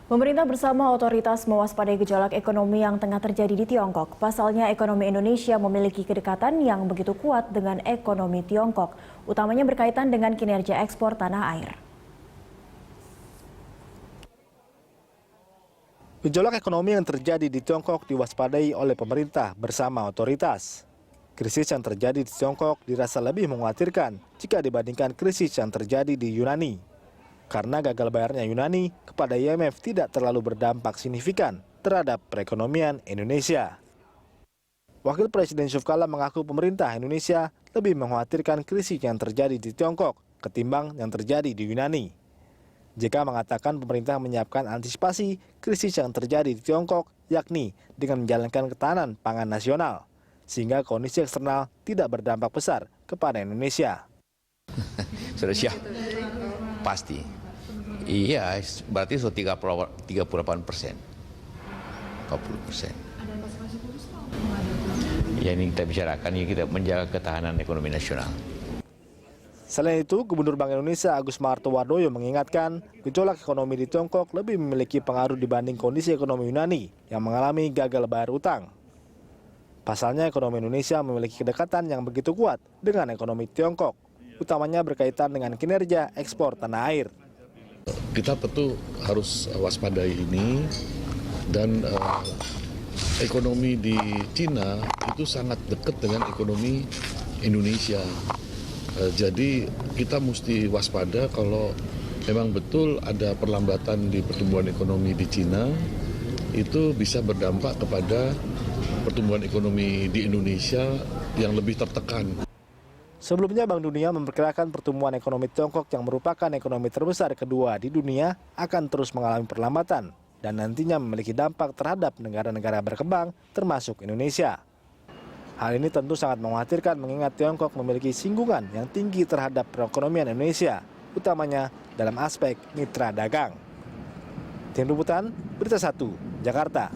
Pemerintah bersama otoritas mewaspadai gejolak ekonomi yang tengah terjadi di Tiongkok. Pasalnya ekonomi Indonesia memiliki kedekatan yang begitu kuat dengan ekonomi Tiongkok, utamanya berkaitan dengan kinerja ekspor tanah air. Gejolak ekonomi yang terjadi di Tiongkok diwaspadai oleh pemerintah bersama otoritas. Krisis yang terjadi di Tiongkok dirasa lebih mengkhawatirkan jika dibandingkan krisis yang terjadi di Yunani. Karena gagal bayarnya Yunani kepada IMF tidak terlalu berdampak signifikan terhadap perekonomian Indonesia. Wakil Presiden Yusuf Kala mengaku pemerintah Indonesia lebih mengkhawatirkan krisis yang terjadi di Tiongkok ketimbang yang terjadi di Yunani. JK mengatakan pemerintah menyiapkan antisipasi krisis yang terjadi di Tiongkok, yakni dengan menjalankan ketahanan pangan nasional, sehingga kondisi eksternal tidak berdampak besar kepada Indonesia. Sudah siap, pasti. Iya, berarti 38%, 40%. Ya ini kita bicarakan, ya kita menjaga ketahanan ekonomi nasional. Selain itu, Gubernur Bank Indonesia Agus Martowardoyo mengingatkan gejolak ekonomi di Tiongkok lebih memiliki pengaruh dibanding kondisi ekonomi Yunani yang mengalami gagal bayar utang. Pasalnya ekonomi Indonesia memiliki kedekatan yang begitu kuat dengan ekonomi Tiongkok, utamanya berkaitan dengan kinerja ekspor tanah air. Kita tentu harus waspadai ini dan ekonomi di Cina itu sangat dekat dengan ekonomi Indonesia. Jadi kita mesti waspada kalau memang betul ada perlambatan di pertumbuhan ekonomi di Cina, itu bisa berdampak kepada pertumbuhan ekonomi di Indonesia yang lebih tertekan. Sebelumnya Bank Dunia memperkirakan pertumbuhan ekonomi Tiongkok yang merupakan ekonomi terbesar kedua di dunia akan terus mengalami perlambatan dan nantinya memiliki dampak terhadap negara-negara berkembang termasuk Indonesia. Hal ini tentu sangat mengkhawatirkan mengingat Tiongkok memiliki singgungan yang tinggi terhadap perekonomian Indonesia, utamanya dalam aspek mitra dagang. Tim Liputan, Berita 1, Jakarta.